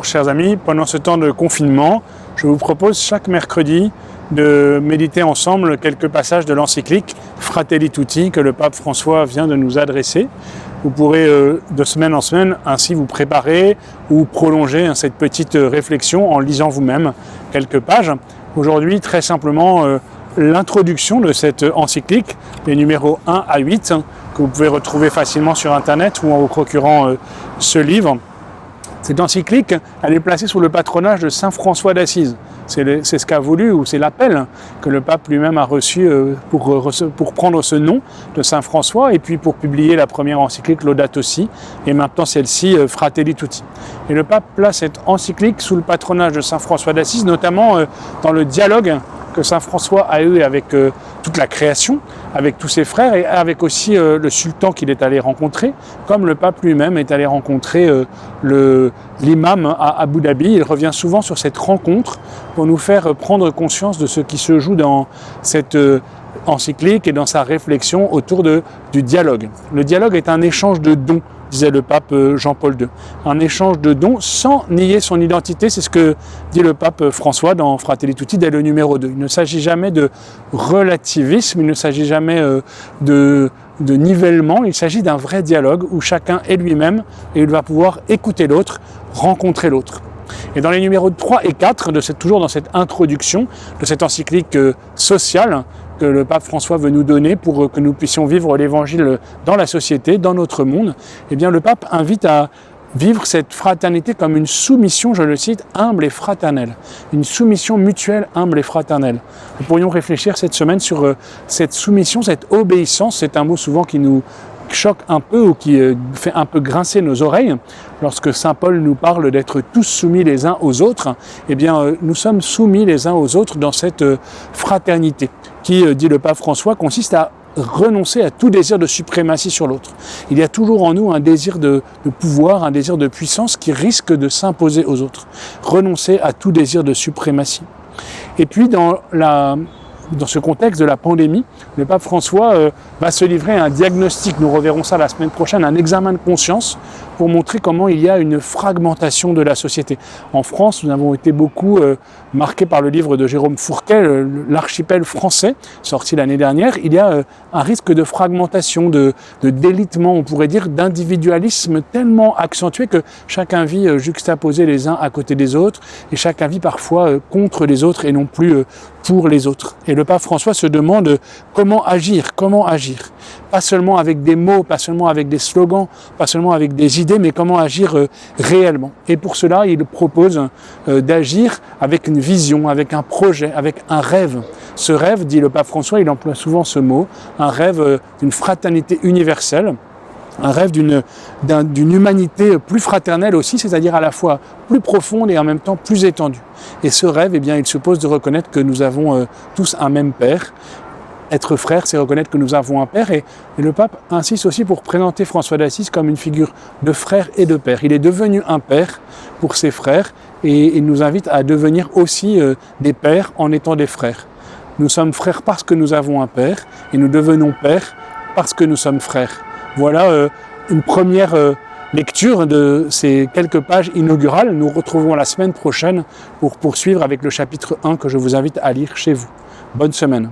Bonjour chers amis, pendant ce temps de confinement, je vous propose chaque mercredi de méditer ensemble quelques passages de l'encyclique Fratelli Tutti que le pape François vient de nous adresser. Vous pourrez de semaine en semaine ainsi vous préparer ou prolonger cette petite réflexion en lisant vous-même quelques pages. Aujourd'hui, très simplement, l'introduction de cette encyclique, les numéros 1 à 8, que vous pouvez retrouver facilement sur Internet ou en vous procurant ce livre. Cette encyclique, elle est placée sous le patronage de Saint François d'Assise. C'est ce qu'a voulu, ou c'est l'appel que le pape lui-même a reçu pour prendre ce nom de Saint François et puis pour publier la première encyclique Laudato Si et maintenant celle-ci Fratelli Tutti. Et le pape place cette encyclique sous le patronage de Saint François d'Assise, notamment dans le dialogue que Saint François a eu avec toute la création, avec tous ses frères et avec aussi le sultan qu'il est allé rencontrer, comme le pape lui-même est allé rencontrer l'imam à Abu Dhabi. Il revient souvent sur cette rencontre pour nous faire prendre conscience de ce qui se joue dans cette encyclique et dans sa réflexion autour du dialogue. Le dialogue est un échange de dons, disait le pape Jean-Paul II. Un échange de dons sans nier son identité, c'est ce que dit le pape François dans Fratelli Tutti dès le numéro 2. Il ne s'agit jamais de relativisme, il ne s'agit jamais de nivellement, il s'agit d'un vrai dialogue où chacun est lui-même et il va pouvoir écouter l'autre, rencontrer l'autre. Et dans les numéros 3 et 4, toujours dans cette introduction de cette encyclique sociale que le pape François veut nous donner pour que nous puissions vivre l'évangile dans la société, dans notre monde, eh bien le pape invite à vivre cette fraternité comme une soumission, je le cite, humble et fraternelle. Une soumission mutuelle, humble et fraternelle. Nous pourrions réfléchir cette semaine sur cette soumission, cette obéissance, c'est un mot souvent qui nous choque un peu ou qui fait un peu grincer nos oreilles. Lorsque saint Paul nous parle d'être tous soumis les uns aux autres, eh bien nous sommes soumis les uns aux autres dans cette fraternité qui, dit le pape François, consiste à renoncer à tout désir de suprématie sur l'autre. Il y a toujours en nous un désir de pouvoir, un désir de puissance qui risque de s'imposer aux autres. Renoncer à tout désir de suprématie. Et puis dans ce contexte de la pandémie, le pape François va se livrer à un diagnostic, nous reverrons ça la semaine prochaine, un examen de conscience pour montrer comment il y a une fragmentation de la société. En France, nous avons été beaucoup marqués par le livre de Jérôme Fourquet, L'archipel français, sorti l'année dernière. Il y a un risque de fragmentation, de délitement, on pourrait dire, d'individualisme tellement accentué que chacun vit juxtaposé les uns à côté des autres et chacun vit parfois contre les autres et non plus pour les autres. Et le pape François se demande comment agir. Pas seulement avec des mots, pas seulement avec des slogans, pas seulement avec des idées, mais comment agir réellement. Et pour cela, il propose d'agir avec une vision, avec un projet, avec un rêve. Ce rêve, dit le pape François, il emploie souvent ce mot, un rêve d'une fraternité universelle, un rêve d'une humanité plus fraternelle aussi, c'est-à-dire à la fois plus profonde et en même temps plus étendue. Et ce rêve, eh bien, il suppose de reconnaître que nous avons tous un même Père. Être frère, c'est reconnaître que nous avons un Père. Et le pape insiste aussi pour présenter François d'Assise comme une figure de frère et de père. Il est devenu un père pour ses frères et il nous invite à devenir aussi des pères en étant des frères. Nous sommes frères parce que nous avons un Père et nous devenons pères parce que nous sommes frères. Voilà une première lecture de ces quelques pages inaugurales. Nous retrouvons la semaine prochaine pour poursuivre avec le chapitre 1 que je vous invite à lire chez vous. Bonne semaine.